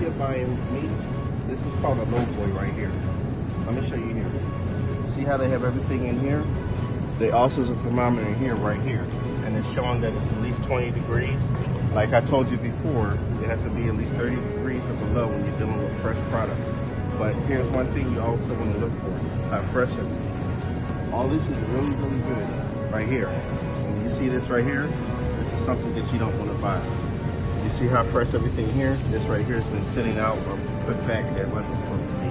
you're buying meats, this is called a low boy right here. Let me show you here. See how they have everything in here? They also has a thermometer in here, right here. And it's showing that it's at least 20 degrees. Like I told you before, it has to be at least 30 degrees or below when you're dealing with fresh products. But here's one thing you also want to look for, how fresh it is. All this is really, really good right here. When you see this right here, this is something that you don't want to buy. You see how fresh everything here? This right here has been sitting out or put back that wasn't supposed to be.